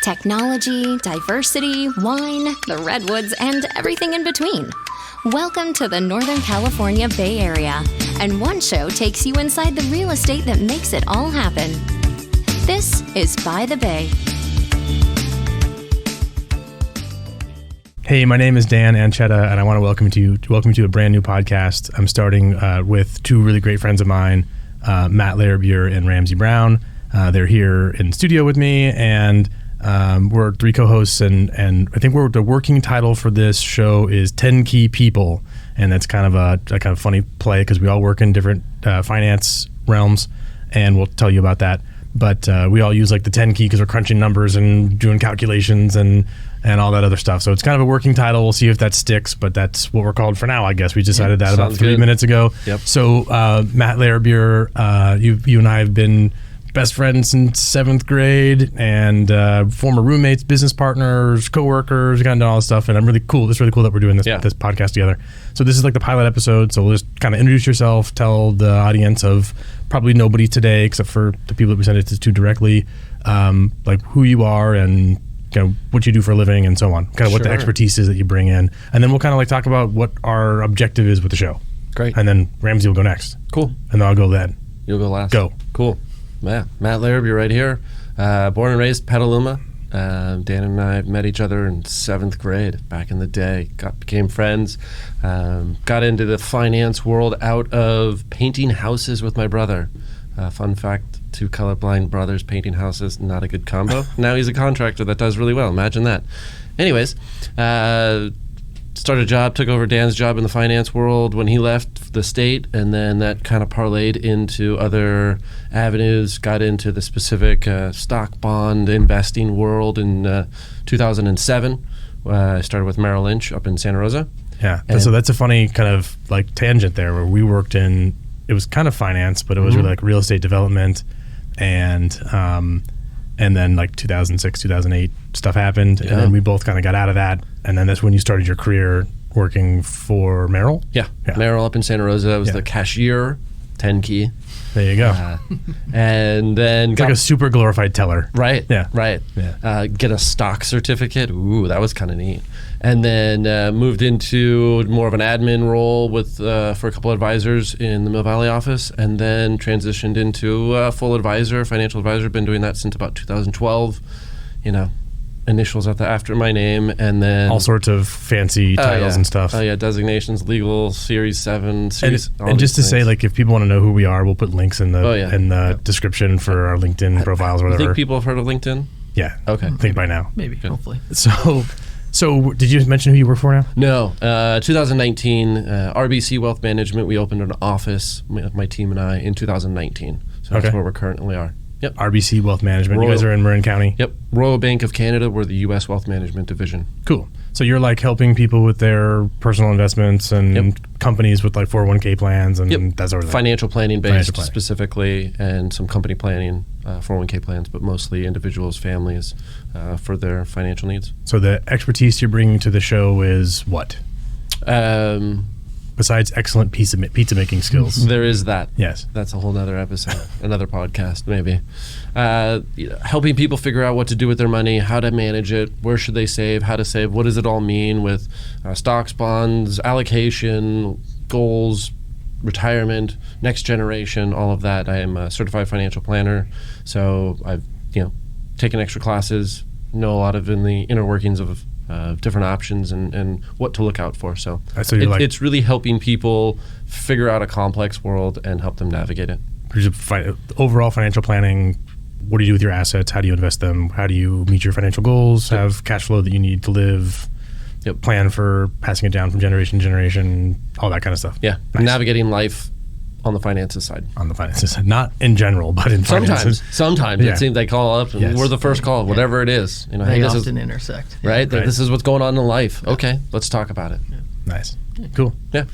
Technology, diversity, wine, the redwoods, and everything in between. Welcome to the Northern California Bay Area, and one show takes you inside the real estate that makes it all happen. This is By the Bay. Hey, my name is Dan Ancheta, and I want to welcome you to a brand new podcast. I'm starting with two really great friends of mine, Matt Larrabure and Ramsay Brown. They're here in studio with me, and we're three co-hosts, and I think the working title for this show is 10 Key People, and that's kind of a kind of funny play because we all work in different finance realms, and we'll tell you about that. But we all use like the 10 key because we're crunching numbers and doing calculations and all that other stuff. So it's kind of a working title. We'll see if that sticks, but that's what we're called for now, I guess. We decided that about 3 minutes ago. Yep. So Matt Larrabure, you and I have been best friends since 7th grade, and former roommates, business partners, co-workers, kind of all this stuff. And it's really cool that we're doing this podcast together. So this is like the pilot episode. So we'll just kind of introduce yourself, tell the audience of probably nobody today, except for the people that we sent it to directly, like who you are and kind of what you do for a living and so on, kind of what the expertise is that you bring in. And then we'll kind of like talk about what our objective is with the show. Great. And then Ramsay will go next. Cool. And then I'll go then. You'll go last. Go. Cool. Matt Larrabure right here. Born and raised Petaluma. Dan and I met each other in 7th grade back in the day. Became friends. Got into the finance world out of painting houses with my brother. Fun fact, two colorblind brothers painting houses, not a good combo. Now he's a contractor that does really well. Imagine that. Anyways, started a job, took over Dan's job in the finance world when he left the state, and then that kind of parlayed into other avenues, got into the specific stock bond investing world in 2007. I started with Merrill Lynch up in Santa Rosa. Yeah, so that's a funny kind of like tangent there where we worked in, it was kind of finance, but it was really like real estate development, and then like 2006, 2008 stuff happened, and then we both kind of got out of that, and then that's when you started your career working for Merrill? Yeah. Merrill up in Santa Rosa. I was the cashier, 10 key. There you go. And then it's like a super glorified teller. Right. Yeah. Right. Yeah. Get a stock certificate. Ooh, that was kind of neat. And then moved into more of an admin role with for a couple of advisors in the Mill Valley office, and then transitioned into a full advisor, financial advisor. Been doing that since about 2012. Initials after my name, and then all sorts of fancy titles and stuff. Oh yeah, designations, legal, Series 7, Series. And just to say, like, if people want to know who we are, we'll put links in the description for our LinkedIn profiles or whatever. You think people have heard of LinkedIn? Yeah. Okay. I think by now. Maybe. Good. Hopefully. So did you mention who you work for now? No. 2019, RBC Wealth Management. We opened an office, my team and I, in 2019. So that's where we currently are. Yep. RBC Wealth Management. You guys are in Marin County? Yep. Royal Bank of Canada. We're the U.S. Wealth Management Division. Cool. So you're like helping people with their personal investments and companies with like 401k plans and that sort of thing. Financial planning based specifically, and some company planning, 401k plans, but mostly individuals, families for their financial needs. So the expertise you're bringing to the show is what? Besides excellent pizza making skills. There is that. Yes. That's a whole nother episode, another podcast maybe. Helping people figure out what to do with their money, how to manage it, where should they save, how to save, what does it all mean with stocks, bonds, allocation, goals, retirement, next generation, all of that. I am a certified financial planner, so I've taken extra classes, know a lot of in the inner workings of different options and what to look out for. So it's really helping people figure out a complex world and help them navigate it. Overall financial planning, what do you do with your assets? How do you invest them? How do you meet your financial goals? Have cash flow that you need to live? Plan for passing it down from generation to generation, all that kind of stuff. Yeah, nice. Navigating life on the finances side. On the finances side. Not in general, but in finances. Sometimes it seems they call up and we're the first call, whatever it is. They often intersect. Right? This is what's going on in life. Yeah. Okay, let's talk about it. Yeah. Nice. Cool. Yeah.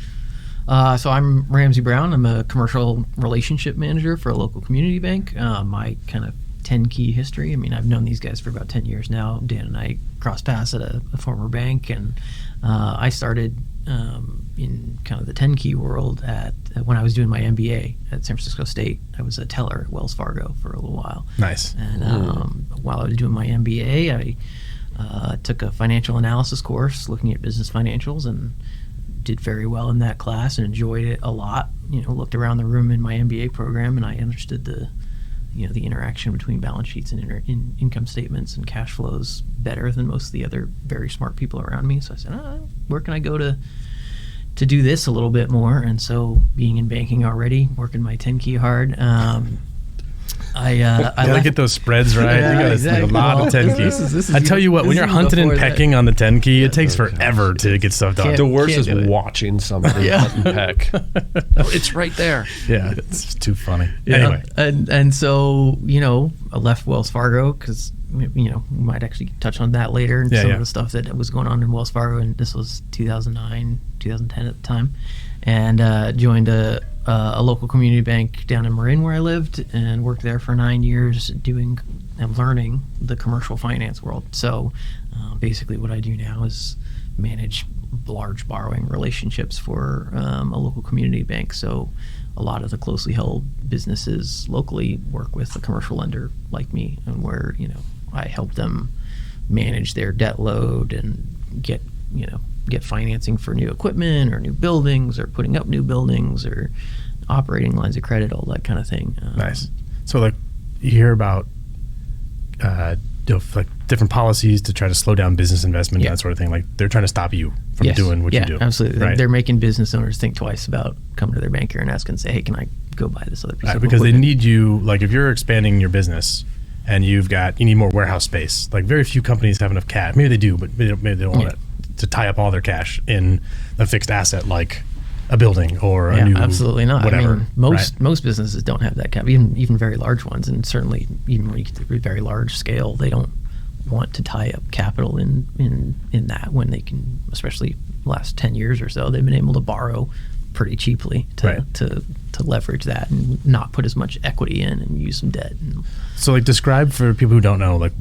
So I'm Ramsay Brown. I'm a commercial relationship manager for a local community bank. My kind of 10 key history. I mean, I've known these guys for about 10 years now. Dan and I crossed paths at a former bank, and I started in kind of the 10 key world when I was doing my MBA at San Francisco State. I was a teller at Wells Fargo for a little while. Nice. And while I was doing my MBA, I took a financial analysis course looking at business financials and did very well in that class and enjoyed it a lot. Looked around the room in my MBA program and I understood the interaction between balance sheets and income statements and cash flows better than most of the other very smart people around me. So I said, where can I go to do this a little bit more? And so, being in banking already, working my 10 key hard, I gotta get those spreads right. Yeah, you gotta exactly. a lot of 10 keys. This is I tell you what, when you're hunting and pecking on the 10 key, it takes okay. forever to get stuff done. The worst Can't is do it. watching somebody hunt and peck. Oh, it's right there. Yeah, it's too funny. Yeah. Anyway, and so I left Wells Fargo because we might actually touch on that later and some of the stuff that was going on in Wells Fargo. And this was 2009, 2010 at the time, and joined a local community bank down in Marin where I lived and worked there for 9 years doing and learning the commercial finance world. So basically what I do now is manage large borrowing relationships for a local community bank. So a lot of the closely held businesses locally work with a commercial lender like me, and where I help them manage their debt load and get financing for new equipment or new buildings or putting up new buildings or operating lines of credit, all that kind of thing. nice. So like you hear about like different policies to try to slow down business investment, that sort of thing. Like they're trying to stop you from doing what you do. Yeah, absolutely. Right? They're making business owners think twice about coming to their banker and asking, say, hey, can I go buy this other piece of because they equipment? need you. Like if you're expanding your business and you need more warehouse space. Like very few companies have enough cash. Maybe they do, but maybe they don't want to tie up all their cash in a fixed asset like a building or a new absolutely not. whatever. I mean, most businesses don't have that cap, even very large ones, and certainly even when you get to very large scale, they don't want to tie up capital in that when they can, especially the last 10 years or so, they've been able to borrow pretty cheaply to leverage that and not put as much equity in and use some debt. So like describe for people who don't know, like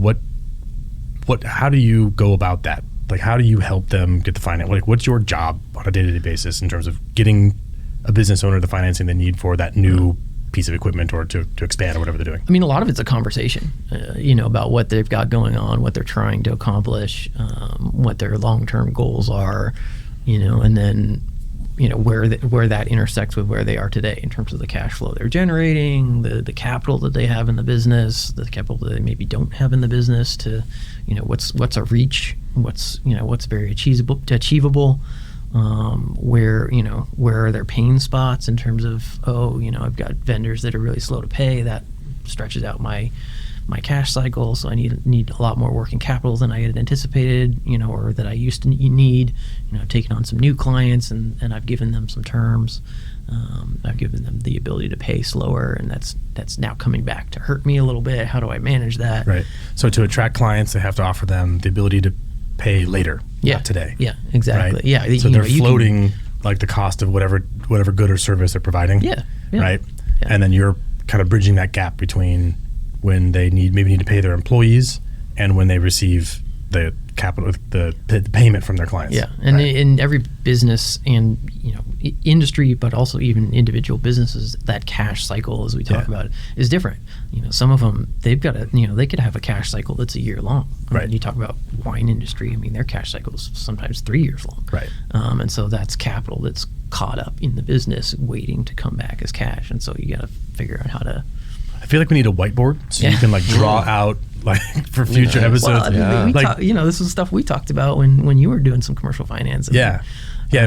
how do you go about that? Like how do you help them get the finance? Like what's your job on a day-to-day basis in terms of getting a business owner the financing they need for that new piece of equipment or to expand or whatever they're doing? I mean, a lot of it's a conversation, about what they've got going on, what they're trying to accomplish, what their long-term goals are, and then, where that intersects with where they are today in terms of the cash flow they're generating, the capital that they have in the business, the capital that they maybe don't have in the business to, what's a reach, what's very achievable, where are their pain spots in terms of, I've got vendors that are really slow to pay, that stretches out my cash cycle, so I need a lot more working capital than I had anticipated, or that I used to need. I've taken on some new clients and I've given them some terms. I've given them the ability to pay slower, and that's now coming back to hurt me a little bit. How do I manage that? Right. So to attract clients, they have to offer them the ability to pay later, not today. Yeah, exactly. Right? Yeah. So they're floating like the cost of whatever good or service they're providing. Yeah. Right. Yeah. And then you're kind of bridging that gap between when they maybe need to pay their employees and when they receive the capital, the payment from their clients. Yeah, and in every business and industry, but also even individual businesses, that cash cycle, as we talk about it, is different. Some of them, they've got they could have a cash cycle that's a year long. Right. You talk about wine industry. I mean, their cash cycle is sometimes 3 years long. Right. And so that's capital that's caught up in the business, waiting to come back as cash. And so you got to figure out how to. I feel like we need a whiteboard so you can like draw out like for future episodes. Well, I mean, this is stuff we talked about when you were doing some commercial finance. Yeah.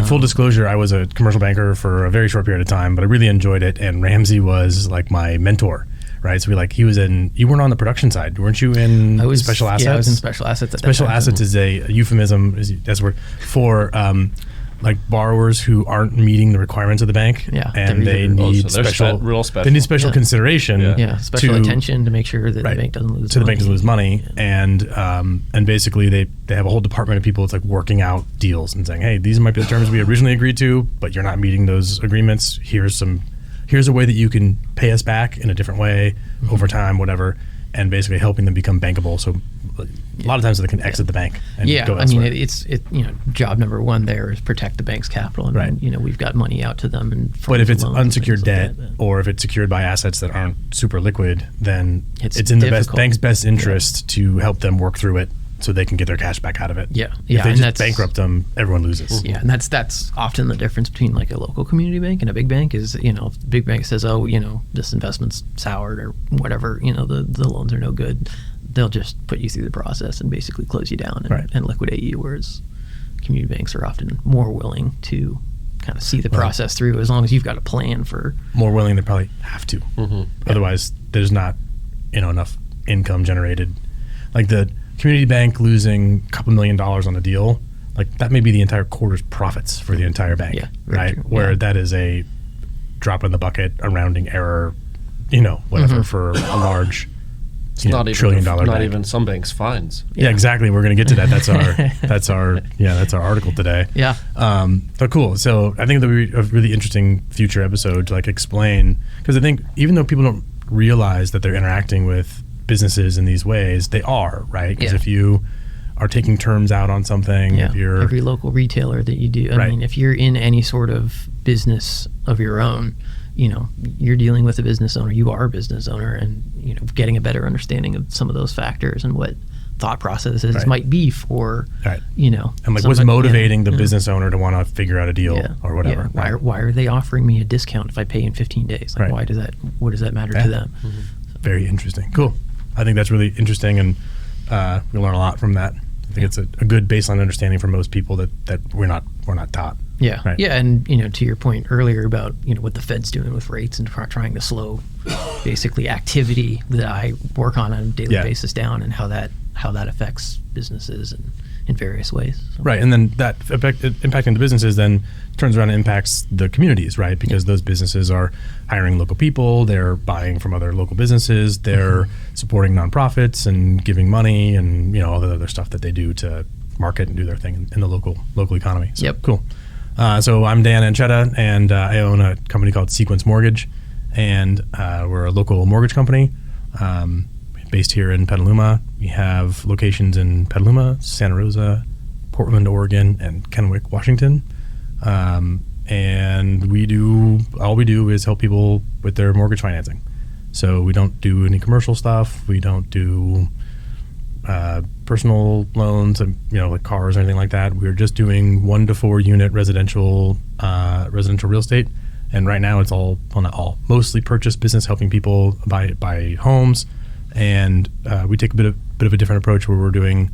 Full disclosure, I was a commercial banker for a very short period of time, but I really enjoyed it. And Ramsay was like my mentor, right? So you weren't on the production side, weren't you? In special assets. Yeah, I was in special assets. Special assets is a euphemism, as we're for like borrowers who aren't meeting the requirements of the bank, and they need They need special consideration, special attention to make sure that the bank doesn't lose. The bank doesn't lose money, and basically they have a whole department of people that's like working out deals and saying, hey, these might be the terms we originally agreed to, but you're not meeting those agreements. Here's a way that you can pay us back in a different way over time, whatever, and basically helping them become bankable. So a lot of times they can exit the bank and Yeah, go I mean, elsewhere. it's job number one there is protect the bank's capital. And, Right. we've got money out to them. But if it's loans and unsecured things debt like that. or if it's secured by assets that aren't super liquid, then It's it's in the difficult. bank's best interest to help them work through it so they can get their cash back out of it. Yeah, If yeah, they and just that's- bankrupt them, everyone loses. Yeah, and that's often the difference between like a local community bank and a big bank is, if the big bank says, oh, this investment's soured or whatever, the loans are no good, they'll just put you through the process and basically close you down and, Right. and liquidate you, whereas community banks are often more willing to kind of see the process through as long as you've got a plan for. More willing, they probably have to. Mm-hmm. Otherwise, there's not enough income generated. Like the community bank losing a couple $1 million on a deal, like that may be the entire quarter's profits for the entire bank. Yeah, very right. true. Where Yeah. that is a drop in the bucket, a rounding error, whatever for a large, It's not even $1 trillion not bank. even some banks fines. Yeah, exactly. We're going to get to that. That's our article today. Yeah. But cool. So I think that would be a really interesting future episode to like explain, because I think even though people don't realize that they're interacting with businesses in these ways, they are, right? Because Yeah. if you are taking terms out on something, Yeah, if you're every local retailer that you do. I Right. mean, if you're in any sort of business of your own, you're dealing with a business owner. You are a business owner, and getting a better understanding of some of those factors and what thought processes Right. might be for, Right. and and like what's motivating the business owner to want to figure out a deal or whatever. Yeah. Why are they offering me a discount if I pay in 15 days? Like, Right. what does that matter Yeah. to them? Very interesting. Cool. I think that's really interesting, and we learn a lot from that. I think it's a good baseline understanding for most people that we're not taught. Yeah, Right. yeah, and to your point earlier about what the Fed's doing with rates and trying to slow basically activity that I work on a daily Yeah. basis down, and how that affects businesses and in various ways. So. Right, and then that impacting the businesses then turns around and impacts the communities, right? Because those businesses are hiring local people, they're buying from other local businesses, they're supporting nonprofits and giving money and all the other stuff that they do to market and do their thing in the local economy. So, Yep. Cool. So I'm Dan Ancheta, and I own a company called Sequence Mortgage, and we're a local mortgage company based here in Petaluma. We have locations in Petaluma, Santa Rosa, Portland, Oregon, and Kennewick, Washington. And all we do is help people with their mortgage financing. So we don't do any commercial stuff. We don't do personal loans, like cars or anything like that. We're just doing 1 to 4 unit residential real estate. And right now it's mostly purchase business, helping people buy homes. And we take a bit of a different approach where we're doing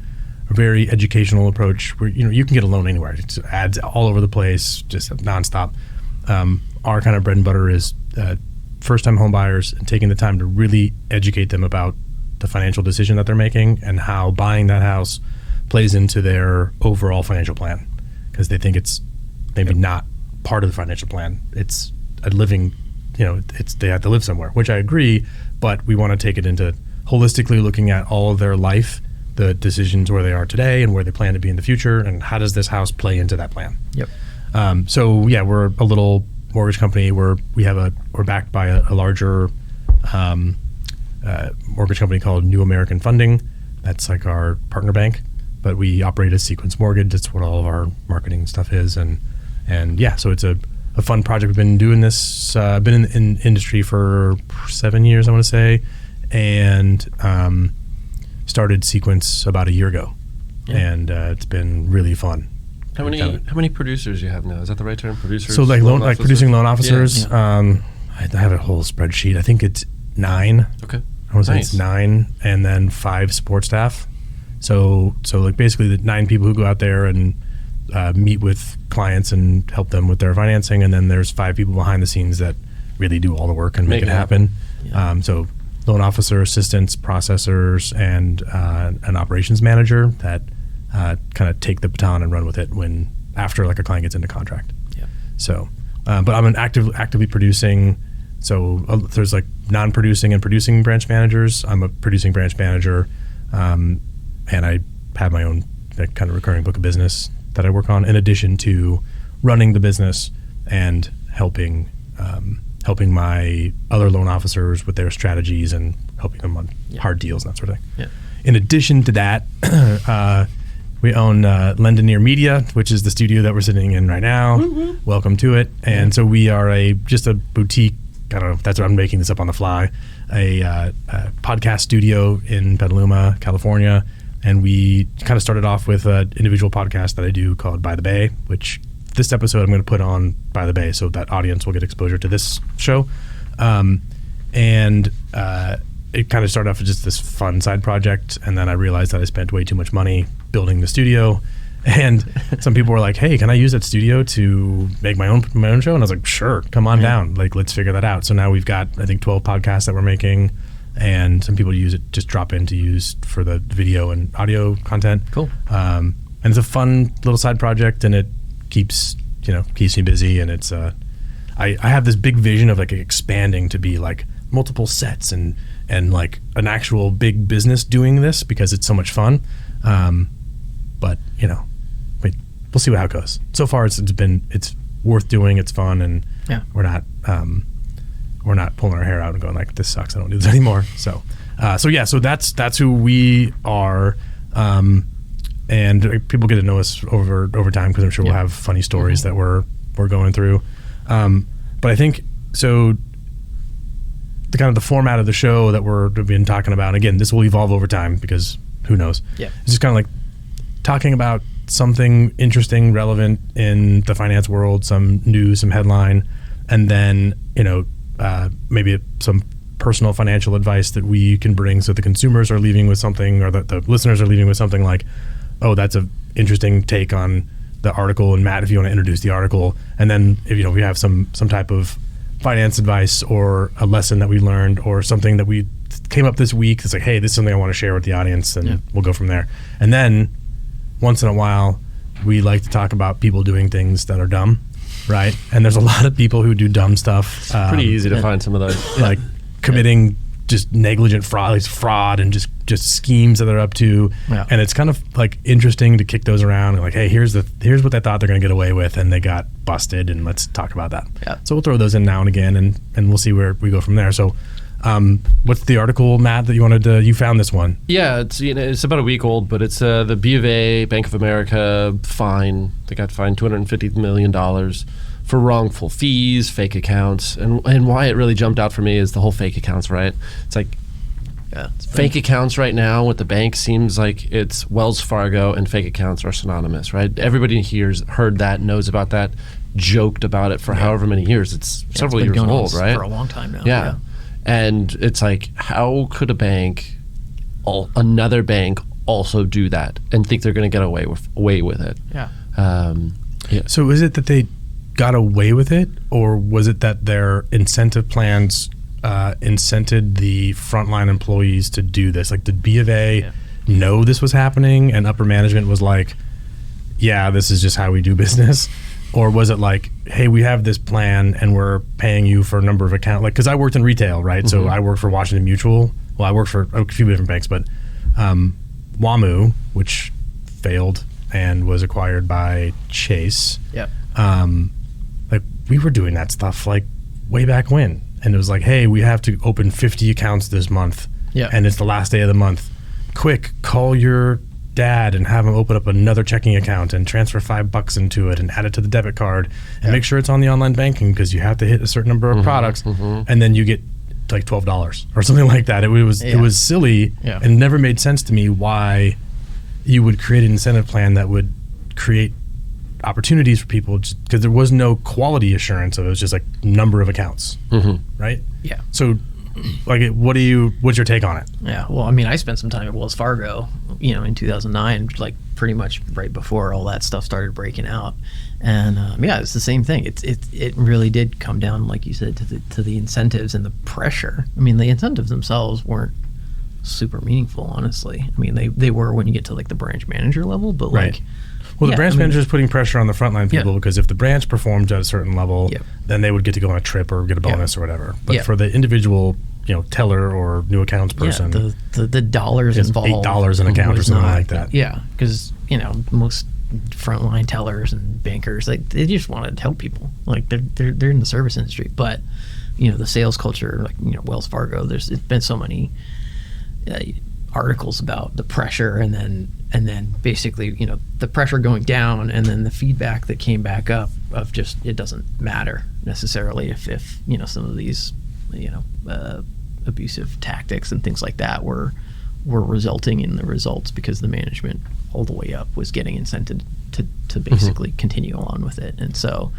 a very educational approach where you can get a loan anywhere. It's ads all over the place, just nonstop. Our kind of bread and butter is first-time home buyers and taking the time to really educate them about the financial decision that they're making and how buying that house plays into their overall financial plan, because they think it's maybe not part of the financial plan. It's a living, they have to live somewhere, which I agree, but we want to take it into holistically looking at all of their life, the decisions where they are today and where they plan to be in the future, and how does this house play into that plan. Yep. So yeah, we're a little mortgage company where we're backed by a larger mortgage company called New American Funding. That's like our partner bank, but we operate as Sequence Mortgage. That's what all of our marketing stuff is, and yeah, so it's a fun project. We've been doing this, been in industry for 7 years, I want to say, and started Sequence about a year ago, and it's been really fun. How many producers you have now? Is that the right term? Producers. So like officers? producing loan officers. Yeah. I have a whole spreadsheet. I think it's 9. Okay. I want to say Nice. it's 9, and then 5 support staff. So like basically the 9 people who go out there and meet with clients and help them with their financing, and then there's 5 people behind the scenes that really do all the work and make it happen. So loan officer, assistants, processors, and an operations manager that kind of take the baton and run with it after like a client gets into contract. Yeah. So, but I'm actively producing. So there's like non-producing and producing branch managers. I'm a producing branch manager, and I have my own kind of recurring book of business that I work on, in addition to running the business and helping my other loan officers with their strategies and helping them on hard deals and that sort of thing. Yeah. in addition to that, we own Lendoneer Media, which is the studio that we're sitting in right now. Mm-hmm. Welcome to it. And so we are just a boutique, I don't know, that's what I'm making this up on the fly, a podcast studio in Petaluma, California. And we kind of started off with an individual podcast that I do called By the Bay, which this episode I'm going to put on By the Bay so that audience will get exposure to this show. It kind of started off as just this fun side project, and then I realized that I spent way too much money building the studio, and some people were like, "Hey, can I use that studio to make my own show?" And I was like, "Sure, come on down. Like, let's figure that out." So now we've got, I think, 12 podcasts that we're making, and some people use it, just drop in to use for the video and audio content. Cool. And it's a fun little side project, and it keeps me busy, and it's I have this big vision of like expanding to be like multiple sets and like an actual big business doing this because it's so much fun. But we'll see how it goes. So far it's worth doing. It's fun, and we're not pulling our hair out and going like, this sucks, I don't do this anymore. So that's who we are. And people get to know us over time, because I'm sure we'll have funny stories that we're going through. But I think so. The kind of the format of the show that we've been talking about, again, this will evolve over time because who knows? Yeah, it's just kind of like talking about something interesting, relevant in the finance world, some news, some headline, and then maybe some personal financial advice that we can bring, so the consumers are leaving with something, or the listeners are leaving with something like, oh, that's an interesting take on the article. And Matt, if you want to introduce the article, and then if we have some type of finance advice or a lesson that we learned or something that we came up this week, it's like, hey, this is something I want to share with the audience, and we'll go from there. And then once in a while, we like to talk about people doing things that are dumb, right? And there's a lot of people who do dumb stuff. It's pretty easy to find some of those. Like committing just negligent fraud and just schemes that they're up to. Yeah. And it's kind of like interesting to kick those around and like, hey, here's what they thought they're going to get away with, and they got busted, and let's talk about that. Yeah. So we'll throw those in now and again, and we'll see where we go from there. So what's the article, Matt, that you found this one? Yeah, it's about a week old, but it's the B of A, Bank of America fine. They got fined $250 million for wrongful fees, fake accounts, and why it really jumped out for me is the whole fake accounts, right? It's like fake accounts right now with the bank seems like it's Wells Fargo and fake accounts are synonymous, right? Everybody here's heard that, knows about that, joked about it for however many years. It's several years old, right? For a long time now. Yeah. And it's like, how could another bank also do that and think they're going to get away with it? Yeah. So is it that they got away with it, or was it that their incentive plans incented the frontline employees to do this? Like, did B of A know this was happening and upper management was like, yeah, this is just how we do business? Or was it like, hey, we have this plan and we're paying you for a number of accounts? Like, because I worked in retail, right? Mm-hmm. So I worked for Washington Mutual. Well, I worked for a few different banks, but WAMU, which failed and was acquired by Chase. Yep. Like, we were doing that stuff like way back when. And it was like, hey, we have to open 50 accounts this month. Yeah. And it's the last day of the month. Quick, call your dad and have him open up another checking account and transfer $5 into it and add it to the debit card and make sure it's on the online banking, because you have to hit a certain number of products, and then you get like $12 or something like that. It was silly and never made sense to me why you would create an incentive plan that would create opportunities for people, because there was no quality assurance of it. It was just like number of accounts, right? Yeah. So like, what's your take on it? Yeah, well, I mean, I spent some time at Wells Fargo, in 2009, like pretty much right before all that stuff started breaking out, and it's the same thing. It really did come down, like you said, to the incentives and the pressure. I mean, the incentives themselves weren't super meaningful, honestly. I mean, they were when you get to like the branch manager level, but right. Well, the branch manager is putting pressure on the frontline people, because if the branch performed at a certain level, then they would get to go on a trip or get a bonus or whatever. But for the individual, teller or new accounts person, the dollars involved, $8 an account or something like that. Yeah, because most frontline tellers and bankers, they just want to help people. Like they're in the service industry, but the sales culture, like Wells Fargo, it's been so many articles about the pressure, and then basically, you know, the pressure going down, and then the feedback that came back up of just, it doesn't matter necessarily if you know, some of these, you know, abusive tactics and things like that were resulting in the results, because the management all the way up was getting incented to basically continue on with it. And so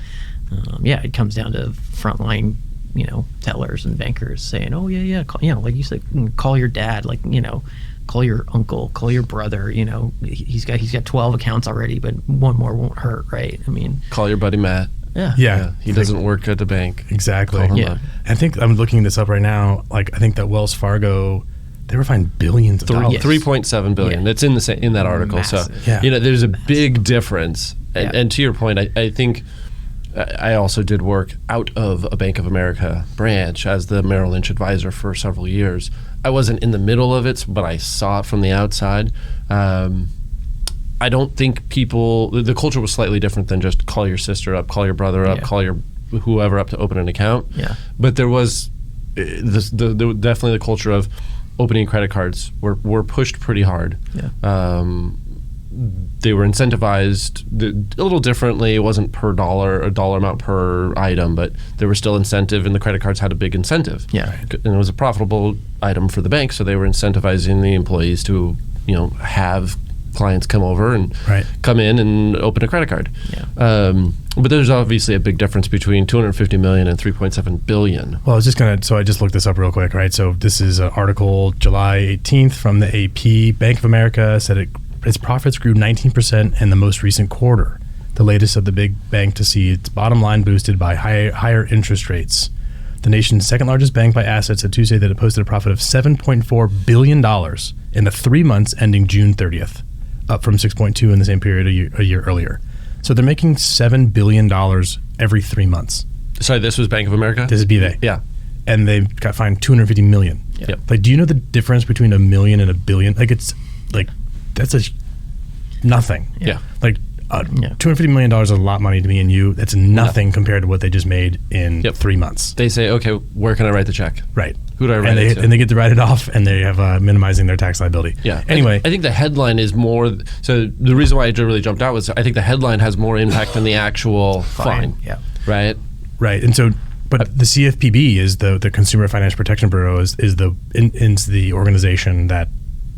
it comes down to frontline, you know, tellers and bankers saying, oh yeah, call, you know, like you said, call your dad, like, you know, call your uncle, call your brother, you know, he's got 12 accounts already, but one more won't hurt, right? I mean, call your buddy Matt. Yeah. He doesn't work at the bank. Exactly. Call him Yeah. up. I think I'm looking this up right now. Like, I think that Wells Fargo, they were fined billions of dollars. 3.7 billion. Yeah. It's in that article. Massive. So, you know, there's a big difference. And to your point, I think I also did work out of a Bank of America branch as the Merrill Lynch advisor for several years. I wasn't in the middle of it, but I saw it from the outside. I don't think the culture was slightly different than just call your sister up, call your brother up, call your whoever up to open an account. Yeah. But there was definitely the culture of opening credit cards were pushed pretty hard. Yeah. They were incentivized a little differently. It wasn't a dollar amount per item, but there was still incentive, and the credit cards had a big incentive. Yeah. And it was a profitable item for the bank, so they were incentivizing the employees to, you know, have clients come over and come in and open a credit card. Yeah. But there's obviously a big difference between 250 million and 3.7 billion. Well, I just looked this up real quick, right? So this is an article July 18th from the AP. Bank of America said its profits grew 19% in the most recent quarter, the latest of the big bank to see its bottom line boosted by higher interest rates. The nation's second largest bank by assets said Tuesday that it posted a profit of $7.4 billion in the 3 months ending June 30th, up from 6.2 in the same period a year earlier. So they're making $7 billion every 3 months. Sorry, this was Bank of America? This is BofA. Yeah. And they got fined $250 million. Yep. Like, do you know the difference between $1 million and $1 billion? Like, it's like, that's nothing. Yeah. Like, $250 million is a lot of money to me and you. That's nothing compared to what they just made in 3 months. They say, okay, where can I write the check? Right. Who do I write it to? And they get to write it off, and they have minimizing their tax liability. Yeah. Anyway. I think the headline is more, so the reason why it really jumped out was I think the headline has more impact than the actual fine. Yeah. Right? Right. And so, but the CFPB is the Consumer Financial Protection Bureau is the organization that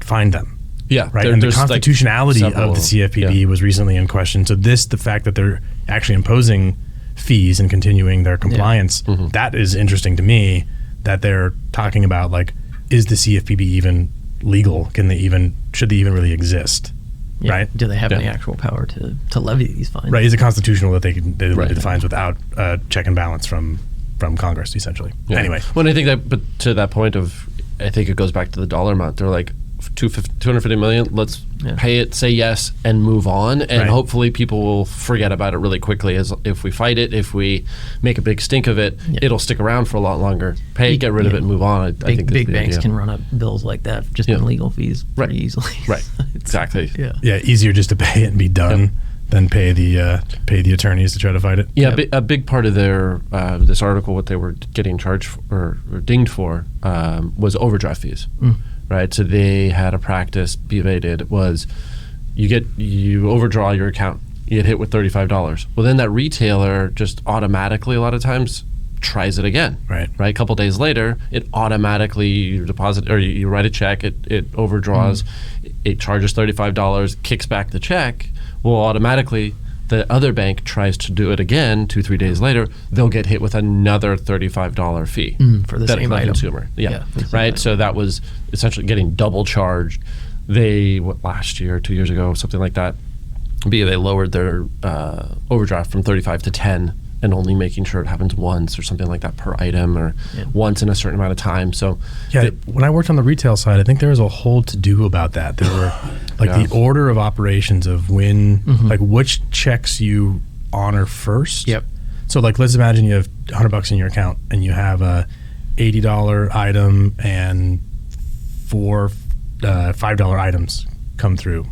fined them. Yeah. Right. And the constitutionality of the CFPB was recently in question. So the fact that they're actually imposing fees and continuing their compliance, that is interesting to me, that they're talking about, like, is the CFPB even legal? Should they even really exist? Yeah. Right. Do they have any actual power to levy these fines? Right. Is it constitutional that they levy the fines without check and balance from Congress, essentially? Yeah. Anyway. Well, I think but to that point of, I think it goes back to the dollar amount. They're like, 250 million, let's pay it, say yes, and move on. And hopefully people will forget about it really quickly. As if we fight it, if we make a big stink of it, it'll stick around for a lot longer. Pay it, get rid of it, and move on. I think big banks can run up bills like that just in legal fees pretty easily. Right. Exactly. Yeah. Easier just to pay it and be done than pay the attorneys to try to fight it. Yeah. A big part of their this article, what they were getting charged or dinged for, was overdraft fees. Right, so they had a practice, BofA did, was you overdraw your account, you get hit with $35. Well, then that retailer just automatically, a lot of times, tries it again. Right. A couple days later, it automatically, you deposit or you write a check, it overdraws, it charges $35, kicks back the check. Well, automatically, the other bank tries to do it again 2-3 days later, they'll get hit with another $35 fee for the same item. Consumer. Yeah. Right. So that was essentially getting double charged. They last year, 2 years ago, something like that. They lowered their overdraft from 35 to 10, and only making sure it happens once or something like that per item, or once in a certain amount of time. So when I worked on the retail side, I think there was a whole to-do about that. There were the order of operations of when, like, which checks you honor first. Yep. So, like, let's imagine you have $100 in your account and you have a $80 item and four $5 items come through.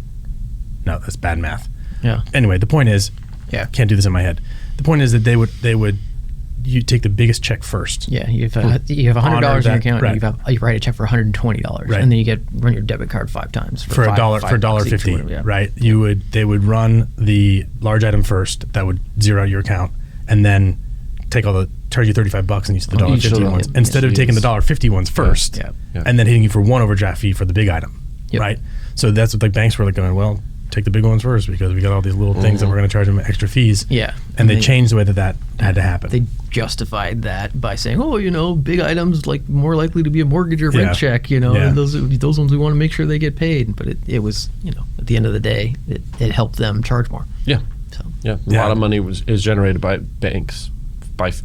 No, that's bad math. Yeah. Anyway, the point is, can't do this in my head. The point is that they would you take the biggest check first. Yeah, you have $100 in your account. Right. You write a check for $120, Right. and then you run your debit card 5 times for $1.50, yeah. right? They would run the large item first that would zero out your account, and then charge you $35 and use the $1.50 ones instead of taking the $1.50 ones first, and then hitting you for one overdraft fee for the big item, right? So that's what like banks were like going, well, take the big ones first because we got all these little things that we're going to charge them extra fees. Yeah, and they changed the way that had to happen. They justified that by saying, oh, big items like more likely to be a mortgage or rent check, and those ones we want to make sure they get paid. But it was, at the end of the day, it helped them charge more. Yeah, so a lot of money is generated by banks.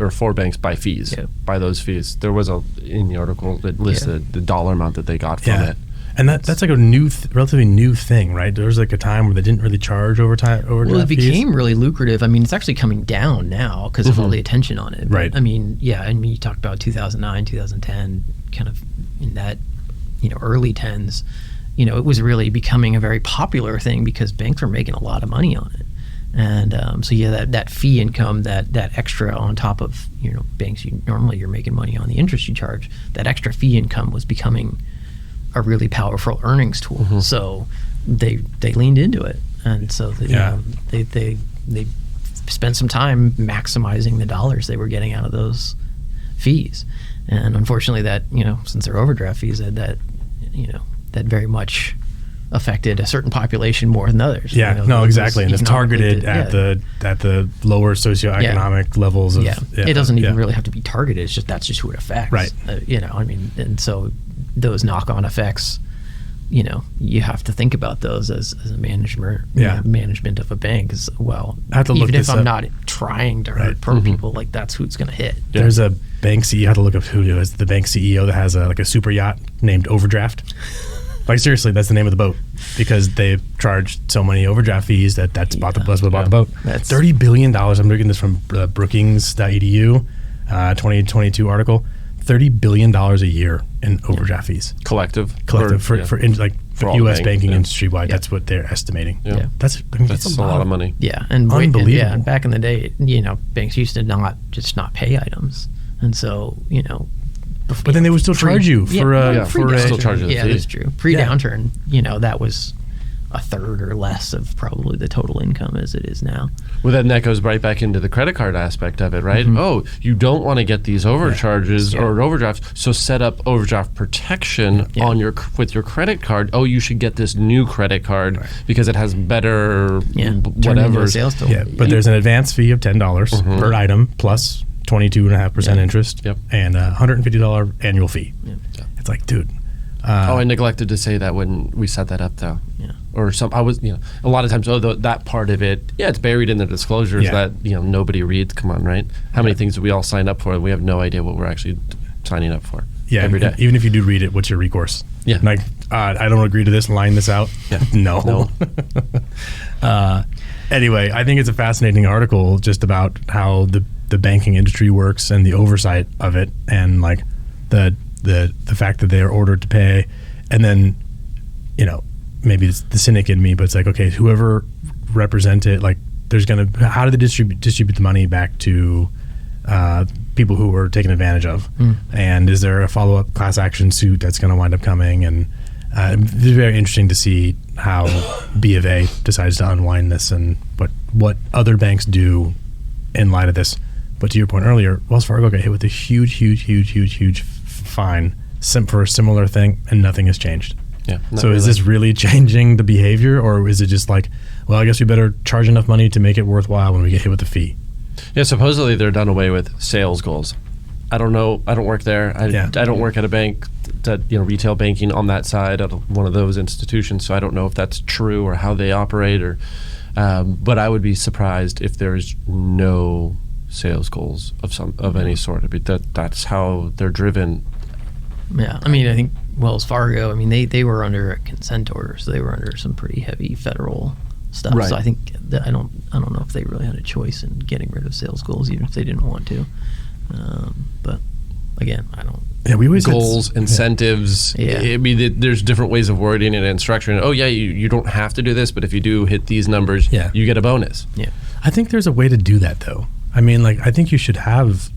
For banks by fees, by those fees. There was in the article that listed the dollar amount that they got from it. And that's like a relatively new thing, right? There was like a time where they didn't really charge overdraft Well, it fees. became really lucrative. I mean, it's actually coming down now because of all the attention on it. But, right. I mean, you talked about 2009, 2010, kind of in that, early 10s. It was really becoming a very popular thing because banks were making a lot of money on it. And that fee income, that extra on top of banks, you're making money on the interest you charge. That extra fee income was becoming a really powerful earnings tool. So they leaned into it, and so they spent some time maximizing the dollars they were getting out of those fees. And unfortunately, that since they're overdraft fees, that very much affected a certain population more than others. Exactly, and it's targeted at the lower socioeconomic levels of. It doesn't even really have to be targeted. It's just that's just who it affects. Right. And so those knock-on effects, you have to think about those as a management of a bank as well. I have to look even if I'm up. Not trying to hurt poor people, like that's who it's going to hit. There's a bank CEO. You have to look up who it is. The bank CEO that has a super yacht named Overdraft. Like seriously, that's the name of the boat because they charged so many overdraft fees that's what bought the boat. That's $30 billion. I'm looking at this from Brookings.edu, 2022 article. $30 billion a year in overdraft fees. Collective for U.S. banking yeah. industry wide. That's what they're estimating. Yeah. That's a lot of money. Yeah, and unbelievable. And back in the day, banks used to not pay items, and so but then they would still charge you for still charge you the fee. That's true. Pre-downturn, that was a third or less of probably the total income as it is now. Well, then that goes right back into the credit card aspect of it, right? Oh, you don't want to get these overcharges or overdrafts, so set up overdraft protection on with your credit card. Oh, you should get this new credit card because it has better whatever sales tool. Yeah, but there's an advance fee of $10 per item plus 22.5% interest and a $150 annual fee. It's like, dude. I neglected to say that when we set that up, though. Yeah. Or a lot of times, that part of it, it's buried in the disclosures that nobody reads. Come on, right? How many things do we all sign up for and we have no idea what we're actually signing up for? Yeah, every day. Even if you do read it, what's your recourse? Yeah, like I don't agree to this. Line this out. Yeah, no. Anyway, I think it's a fascinating article just about how the banking industry works and the oversight of it, and like the fact that they are ordered to pay, and then maybe it's the cynic in me, but it's like, okay, whoever represented, like how do they distribute the money back to people who were taken advantage of, and is there a follow-up class action suit that's going to wind up coming? And it's very interesting to see how B of A decides to unwind this and what other banks do in light of this. But to your point earlier, Wells Fargo got hit with a huge fine for a similar thing, and nothing has changed. Yeah. So is this really changing the behavior, or is it just like, well, I guess we better charge enough money to make it worthwhile when we get hit with the fee? Yeah, supposedly they're done away with sales goals. I don't know. I don't work there. I don't work at a bank, retail banking on that side of one of those institutions. So I don't know if that's true or how they operate, or. But I would be surprised if there's no sales goals of any sort. I mean, that's how they're driven. Yeah, I mean, I think Wells Fargo. I mean, they were under a consent order, so they were under some pretty heavy federal stuff. Right. So I think I don't know if they really had a choice in getting rid of sales goals, even if they didn't want to. But again, I don't. Yeah, we always goals, incentives. Yeah. I mean, there's different ways of wording it and structuring it. Oh yeah, you don't have to do this, but if you do hit these numbers, you get a bonus. Yeah, I think there's a way to do that though. I mean, like, I think you should have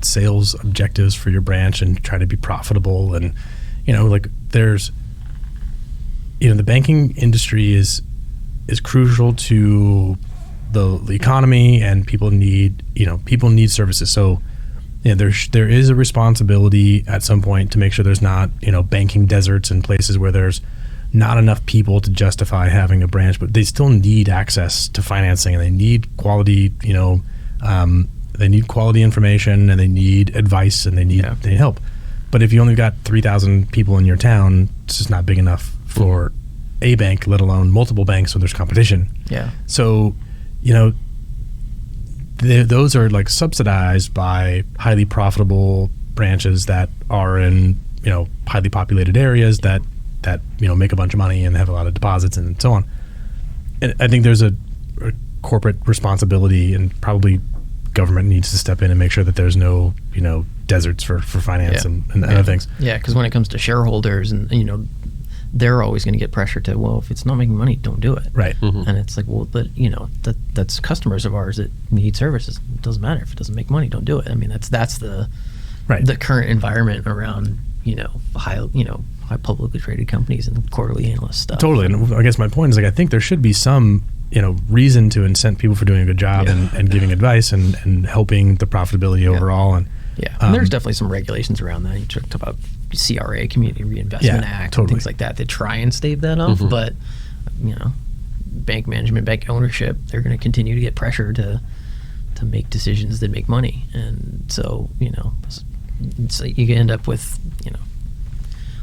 sales objectives for your branch and try to be profitable. And there's the banking industry is crucial to the economy, and people need services. So there is a responsibility at some point to make sure there's not banking deserts in places where there's not enough people to justify having a branch, but they still need access to financing, and they need quality they need quality information, and they need advice, and they need help. But if you only got 3,000 people in your town, it's just not big enough for a bank, let alone multiple banks, so there's competition. Yeah. So those are like subsidized by highly profitable branches that are in highly populated areas that make a bunch of money and have a lot of deposits and so on. And I think there's a corporate responsibility, and probably government needs to step in and make sure that there's no deserts for finance and other things. Yeah, because when it comes to shareholders, and they're always going to get pressure to, well, if it's not making money, don't do it. Right. Mm-hmm. And it's like, well, but that's customers of ours that need services. It doesn't matter if it doesn't make money, don't do it. I mean, that's the current environment around high publicly traded companies and quarterly analyst stuff. Totally. And I guess my point is, I think there should be some reason to incent people for doing a good job and giving advice and helping the profitability overall. And and there's definitely some regulations around that. You talked about CRA, Community Reinvestment Act, and things like that try and stave that off. Mm-hmm. But bank management, bank ownership, they're going to continue to get pressure to make decisions that make money, and so so you can end up with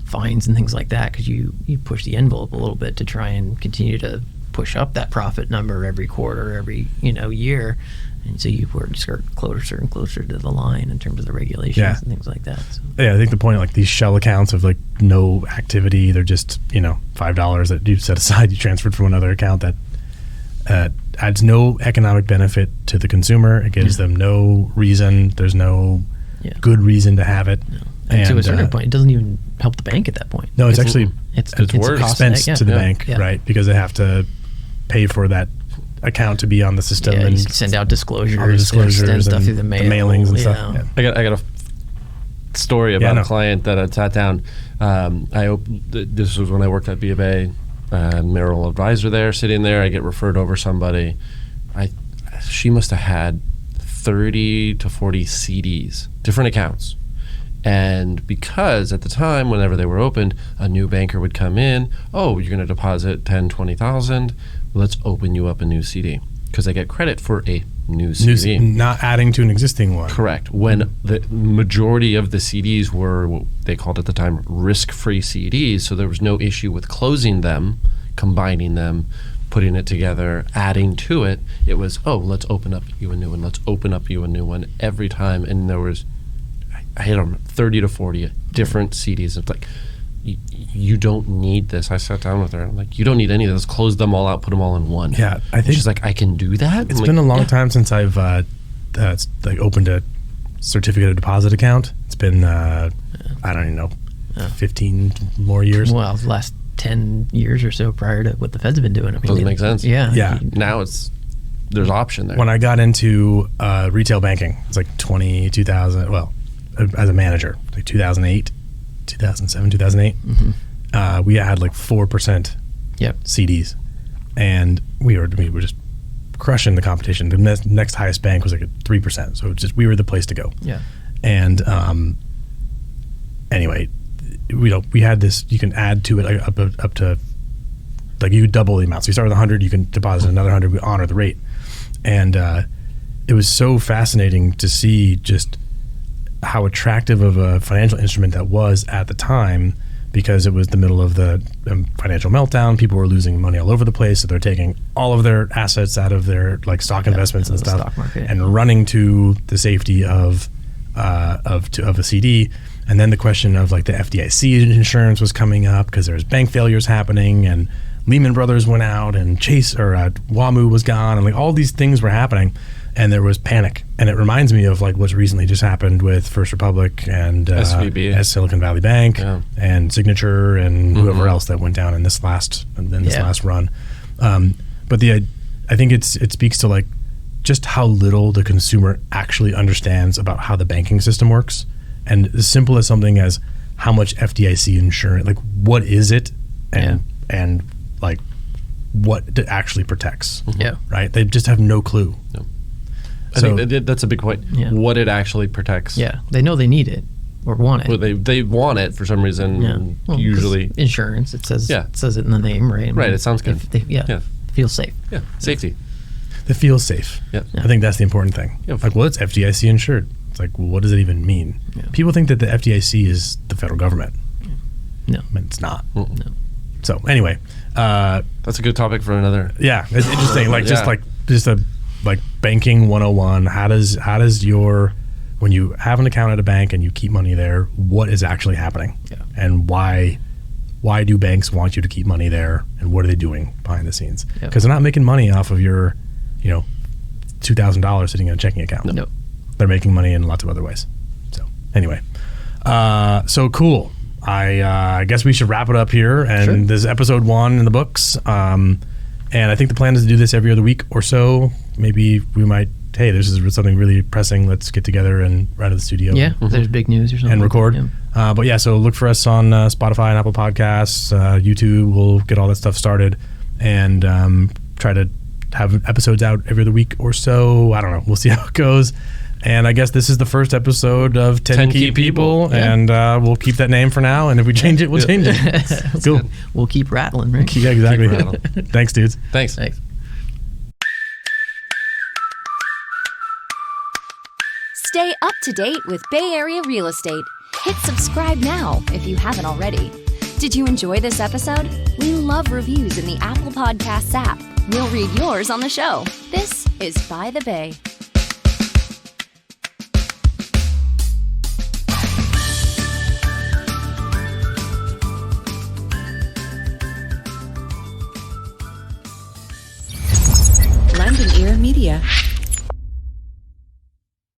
fines and things like that because you push the envelope a little bit to try and continue to push up that profit number every quarter, every year, and so you just get closer and closer to the line in terms of the regulations and things like that. So. Yeah, I think the point, like these shell accounts of like no activity, they're just $5 that you set aside, you transferred from another account that adds no economic benefit to the consumer. It gives them no reason. There's no good reason to have it. No. And to a certain point, it doesn't even help the bank at that point. No, it's actually it's worse expense to the bank, right? Because they have to pay for that account to be on the system and send out disclosures, send stuff through the mail, mailings and stuff. Yeah. I got a story about a client that I sat down. This was when I worked at B of A, mayoral advisor there, sitting there. I get referred over somebody. She must have had 30 to 40 CDs, different accounts. And because at the time, whenever they were opened, a new banker would come in. Oh, you're going to deposit 10, 20,000. Let's open you up a new CD, because they get credit for a new CD. Not adding to an existing one. Correct. When the majority of the CDs were what they called at the time risk-free CDs, so there was no issue with closing them, combining them, putting it together, adding to it. It was, let's open up you a new one. Let's open up you a new one every time. And there was, I hit them 30 to 40 different CDs. It's like, you don't need this. I sat down with her. I'm like, you don't need any of this. Close them all out. Put them all in one. Yeah, I think she's like, I can do that. It's been a long time since I've opened a certificate of deposit account. It's been I don't even know, 15 more years. Well, the last 10 years or so prior to what the Fed's have been doing. I mean, doesn't make sense. Yeah. Now there's option there. When I got into retail banking, it's like 2000. Well, as a manager, like 2008. 2007, 2008, we had like 4% CDs, and we were just crushing the competition. The next highest bank was like at 3%, so we were the place to go. Yeah. And anyway, we had this. You can add to it up to like you double the amount. So you start with 100, you can deposit another 100. We honor the rate, and it was so fascinating to see just how attractive of a financial instrument that was at the time, because it was the middle of the financial meltdown. People were losing money all over the place, so they're taking all of their assets out of their like stock investments and stuff, stock market, and running to the safety of a CD. And then the question of like the FDIC insurance was coming up because there was bank failures happening, and Lehman Brothers went out, and Chase or WAMU was gone, and like all these things were happening. And there was panic, and it reminds me of like what's recently just happened with First Republic and SVB, Silicon Valley Bank, and Signature, and whoever else that went down in this last run. But I think it speaks to like just how little the consumer actually understands about how the banking system works. And as simple as something as how much FDIC insurance, like what is it, and like what it actually protects. Yeah. Right? They just have no clue. No. I think that's a big point. Yeah. What it actually protects. Yeah. They know they need it or want it. Well, they want it for some reason. Yeah. Well, Usually. Insurance. It says Yeah. it says it in the name, right? I mean, Right, it sounds good. Yeah. Feel safe. Yeah. Safety. It feels safe. Yeah. I think that's the important thing. Yeah. Like, well, it's FDIC insured. It's like, well, what does it even mean? Yeah. People think that the FDIC is the federal government. No. But it's not. No. So anyway, That's a good topic for another. yeah, it's interesting. Like Yeah. just a banking 101. How does your, when you have an account at a bank and you keep money there, what is actually happening? Yeah. And why do banks want you to keep money there, and what are they doing behind the scenes? Yeah. Because they're not making money off of your, $2,000 sitting in a checking account. No. They're making money in lots of other ways. So anyway, so cool. I guess we should wrap it up here. And Sure. this is episode 1 in the books. And I think the plan is to do this every other week or so. Maybe we might, hey, this is something really pressing. Let's get together and run to the studio. Yeah. There's big news or something. And record. Yeah. But yeah, so look for us on Spotify and Apple Podcasts, YouTube. We'll get all that stuff started and try to have episodes out every other week or so. I don't know. We'll see how it goes. And I guess this is the first episode of 10 Key People. Yeah. And we'll keep that name for now. And if we change it, we'll change it. Cool. We'll keep rattling, right? Yeah, exactly. Keep rattling. Thanks, dudes. Thanks. Thanks. Stay up to date with Bay Area real estate. Hit subscribe now if you haven't already. Did you enjoy this episode? We love reviews in the Apple Podcasts app. We'll read yours on the show. This is By the Bay.